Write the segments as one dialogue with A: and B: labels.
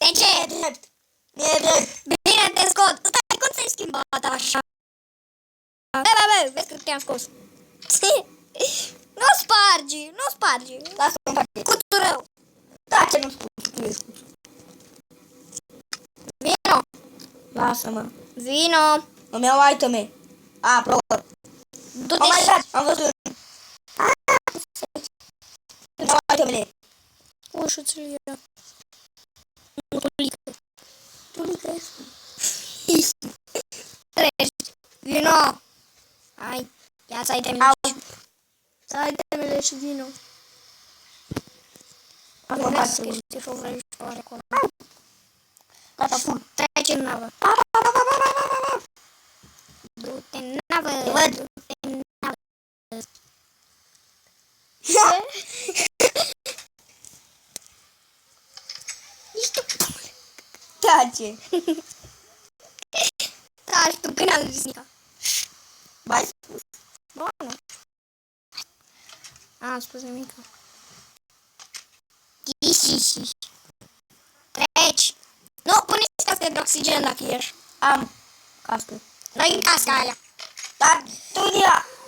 A: De ce?
B: E drept. E drept.
A: Bine, te scot. Stai, cum ți-ai schimbat așa? Bă, vezi că te-am scos. Nu spargi, nu spargi.
B: Lasă-mă în pace.
A: Cuțul rău.
B: Da, ce nu spui? Tu ești cuțul.
A: Vino.
B: Lasă-mă.
A: Vino.
B: Îmi iau iteme. A, plouă.
A: Du-te
B: Oh my
A: și...
B: god, am văzut. Îmi iau itemele.
A: Ușuțul era.
B: Tulică.
A: Treci. Vino. Hai. Ia-ți itemele.
B: Au.
A: Să ai itemele și vino.
B: Am în
A: Vezi că
B: pace.
A: ești și o vrăjitoare acolo.
B: Gata, fug.
A: Treci în navă. Du-te în navă.
B: Te văd.
A: Du-te în navă. Ești tu.
B: Tace.
A: Da, și tu când am zis Nica.
B: Bai.
A: Bună. Am spus nimic. Treci. Nu, pune-ți cască de oxigen dacă ești.
B: Am cască.
A: Noi în casca aia.
B: Dar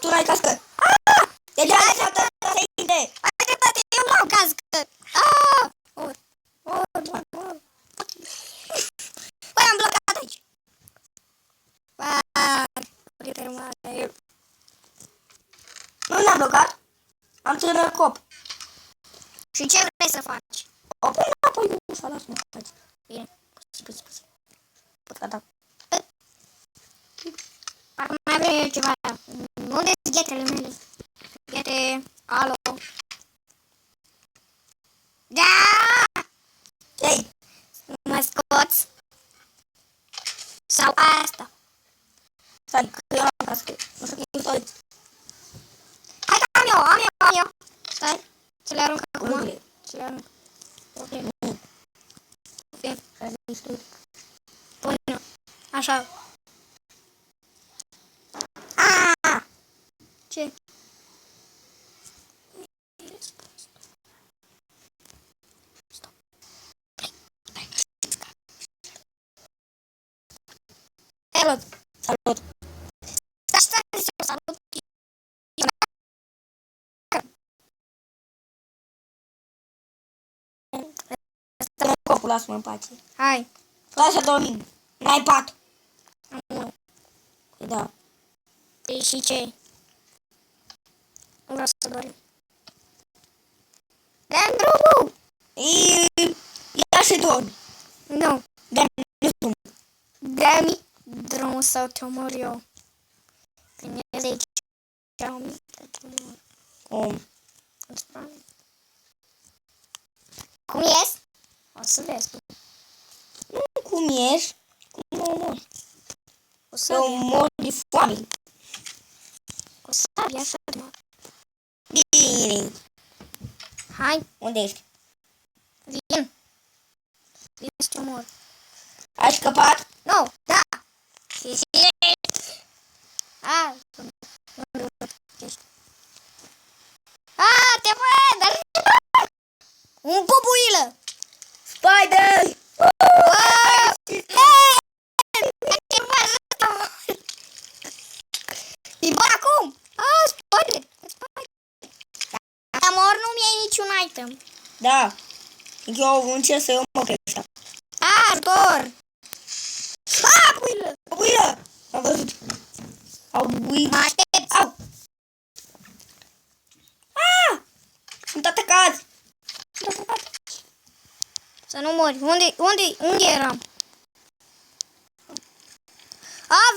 B: tu n-ai cască. Ah! Deja ai saltat să ide.
A: Ai dreptate, eu nu am cască. Ah! Păi am blocat aici. Prietene mare.
B: Nu l-am blocat. Am ținut cop.
A: Și ce vrei să faci?
B: O pui înapoi ușa, lasă-mă în pace.
A: Bine.
B: Spus. Pot gata.
A: Acum mai vrem eu ceva. Unde sunt ghetele mele? Ghete, alo. Da!
B: Ei,
A: Mă scoți? Sau asta?
B: stai, că eu am cască. Nu știu cum să uiți.
A: Hai că am eu. Stai, să le arunc acum.
B: Unde?
A: Să le arunc. Ok. Bine. Pune. Așa. Ah! Ce? Salut.
B: Salut.
A: Stai, salut.
B: Ținut copul, lasă-mă în pace.
A: Hai.
B: Lasă dormim. N-ai pat.
A: Am unul.
B: Da.
A: Păi și ce? Nu vreau să dorm. Dă-mi drumul!
B: Ia și dormi.
A: Nu.
B: Dă-mi drumul.
A: Dă-mi drumul sau te omor eu. Când ies de aici,
B: Cum?
A: cum ies? O să vezi tu.
B: Cum ești? Cum mă mor?
A: O să
B: Eu
A: vezi.
B: mor de foame.
A: O să vezi așa. Mă.
B: Bine.
A: Hai,
B: Unde ești?
A: vin. Vin să te omor.
B: Ai scăpat?
A: Nu, da. A, te văd, dar un bubuilă.
B: Spider!
A: E bun acum. Spider. Dacă mor nu-mi iei niciun item.
B: Da. Eu încerc să iau mă creștea.
A: Ajutor.
B: Bubuilă! Bubuilă! Am văzut. Au bubuit.
A: Mă aștepți.
B: Au! Sunt atacat!
A: Să nu mori. Unde eram?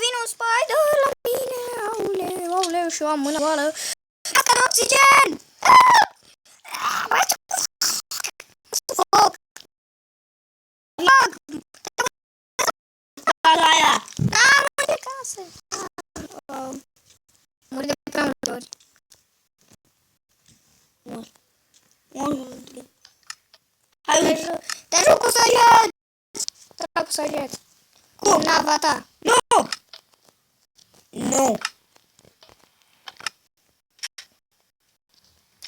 A: Vine un spider la mine. Aoleu, și eu am mâna goală. Casca de oxigen! Foc!
B: Aia!
A: Mor de casă. Mor de prea multe ori.
B: Hai, uite.
A: Te ajut cu săget! Trag cu săget.
B: Cum?
A: Nava ta.
B: Nu! Nu!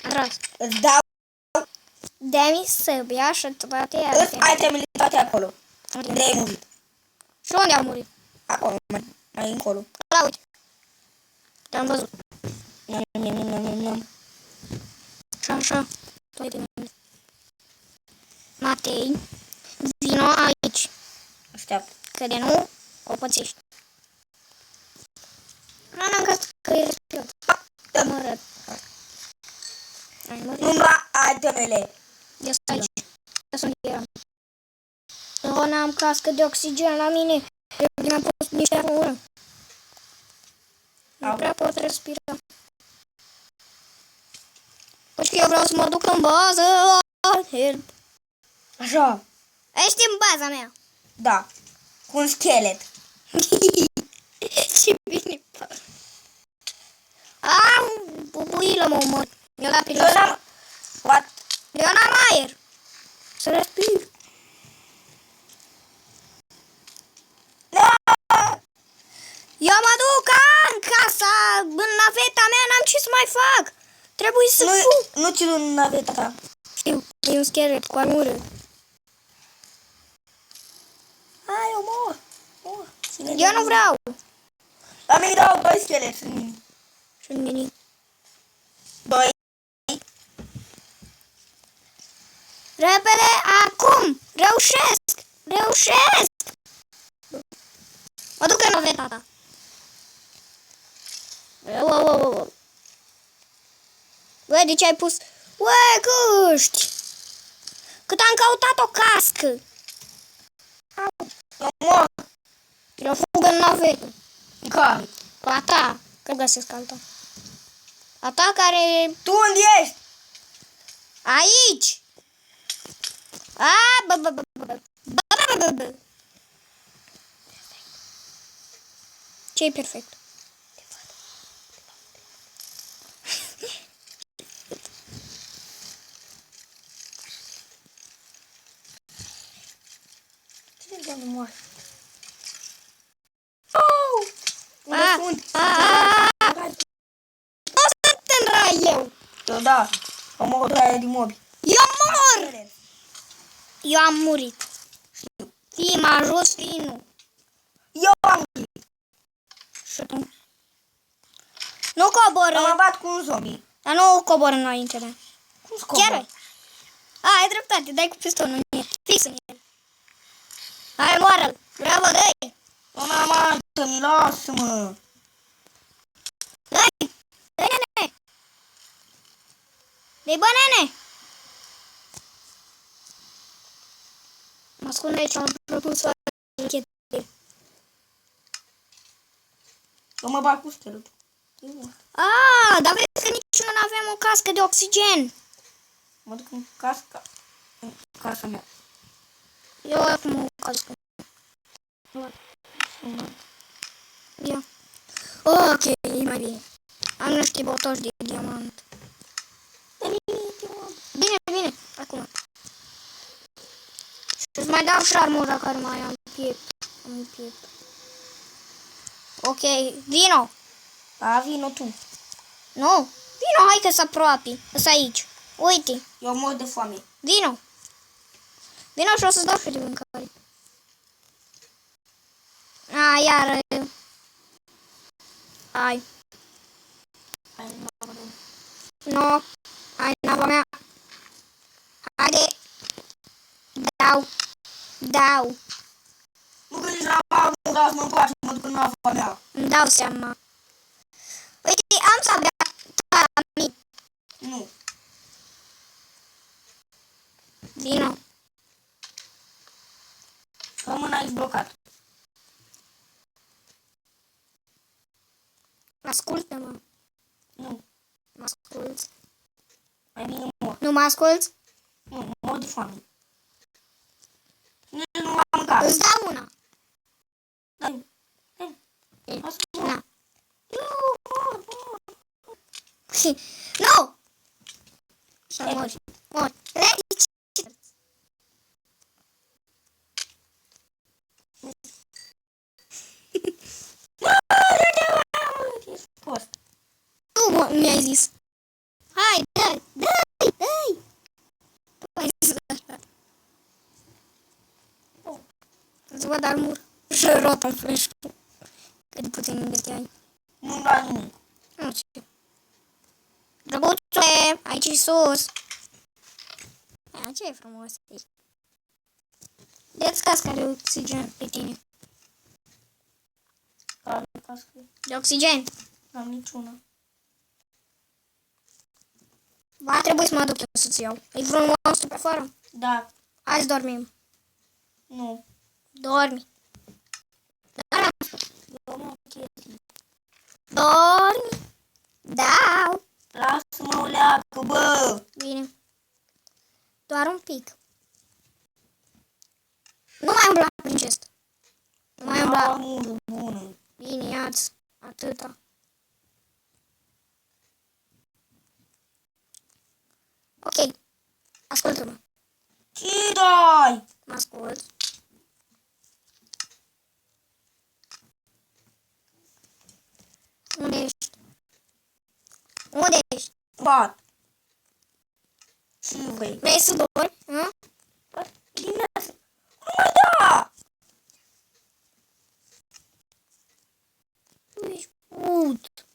A: Am tras.
B: Îți dau
A: Dă-mi săbia și toate
B: îți
A: astea.
B: itemele toate acolo. Unde ai murit?
A: Și unde au murit?
B: Acolo, mai încolo.
A: La uite. Te-am văzut.
B: Niam.
A: Și așa. Toate. Matei, vino aici.
B: Așteaptă.
A: Că de nu, o pățești. N-am găsit că e respirat. Mă arăt. Ai murit.
B: Numai itemele.
A: Eu sunt aici. Eu sunt eram. Eu n-am cască de oxigen la mine. Eu mi-am pus niște apă. Nu prea pot respira. Păi că eu vreau să mă duc în bază. Help.
B: Așa.
A: Ești în baza mea.
B: Da. Cu un schelet.
A: Ce bine. Au, bubuilă mă omor. Eu la
B: Eu n-am... What?
A: Eu n-am aer. Să respir. Eu mă duc în casa, în naveta mea, n-am ce să mai fac. Trebuie să fug.
B: Nu ți-l în naveta ta.
A: Știu, e un schelet cu armură.
B: Hai, eu mor.
A: Eu nu vreau.
B: La mine dau 2 scheleti în mine.
A: Și în mine.
B: 2.
A: Repede, acum! Reușesc! Reușesc! Mă duc în naveta ta. Wow. Băi, de ce ai pus? Uai, gâști! Cât am căutat o cască!
B: Eu mor.
A: Eu fug în navetă.
B: Care?
A: La ta, că găsesc alta. A ta care...
B: Tu unde ești?
A: Aici! Ce-i perfect?
B: Cine doamne moare? Oh! Unde sunt?
A: O să te înrai eu!
B: Eu da. Am mor de aia din mobi.
A: Eu mor! Eu am murit. Fii, m-a ajuns, fii, nu.
B: Eu am murit.
A: Și tu? Nu coboră.
B: Am bat cu un zombie.
A: Dar nu coboră înainte mea.
B: Cum scobă?
A: Chiar ai? Ai dreptate, dai cu pistolul în el. Fix în el. Hai, moară-l. Bravo, dă-i.
B: Mama, mată-mi, lasă-mă.
A: Dă-i. Dă-i, nene. Dă-i, bă, nene. Mă ascund aici, am propus să chete.
B: Eu mă bat cu schelet.
A: Dar vezi că nici nu avem o cască de oxigen.
B: Mă duc în casca. În casa mea.
A: Eu acum o cască. Ia. Ok, e mai bine. Am niște botoși de diamant. Bine, acum. Și îți mai dau și armura care mai am piept. Am piept. Ok, vino.
B: Da, vino tu.
A: Nu, vino, hai că s aproape. Să aici. Uite,
B: Eu mor de foame.
A: vino. Vino și o să-ți dau și de mâncare. Iar. Hai. No, hai nava mea. Haide. Dau.
B: Nu gândești la mă, mă încoace, mă duc în nava mea.
A: Îmi dau seama. Uite, am sabia ta mic.
B: Nu.
A: Vino.
B: Rămân aici blocat.
A: Ascultă-mă.
B: Nu.
A: Mă asculți?
B: Mai bine mor.
A: Nu mă asculți?
B: Nu, mor de foame. Nici nu am mâncat.
A: Îți dau una.
B: Dai. Lasă-mă.
A: Na.
B: Eu mor.
A: Nu! Să mori. Mori. Redici. Tu mi-ai zis. Hai, dai. Tu ai zis așa. armur și rot în flash. Cât de puțin investiai.
B: Nu la nimic.
A: Nu știu. Drăguțule, aici e sus. Aia, ce e frumos. De-ți casca de oxigen pe tine.
B: Care cască?
A: De oxigen.
B: N-am niciuna.
A: Va trebui să mă duc eu să-ți iau. E vreun monstru pe afară?
B: Da.
A: Hai să dormim.
B: Nu.
A: Dormi. Da.
B: Eu am chestii.
A: Dormi. Da.
B: Lasă-mă o leacă, bă!
A: Bine. Doar un pic. Nu mai umbla prin chest. Nu mai umbla.
B: Am bună.
A: Bine, ia-ți. Atâta. Ok. Ascultă-mă.
B: Ce dai?
A: Mă ascult. Unde ești? Unde ești?
B: Bat. Ce vrei?
A: Vrei să dormi? Hă?
B: Dimineața. Nu mai da!
A: Tu ești ut.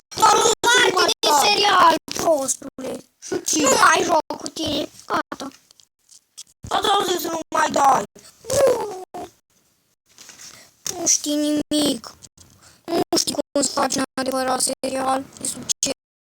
B: Dar nu
A: Parte de serial, prostule.
B: Și ce?
A: Nu mai joc cu tine. Gata.
B: Ați auzit să nu mai dai.
A: Nu știi nimic. Nu știi cum să faci un adevărat serial. E succes.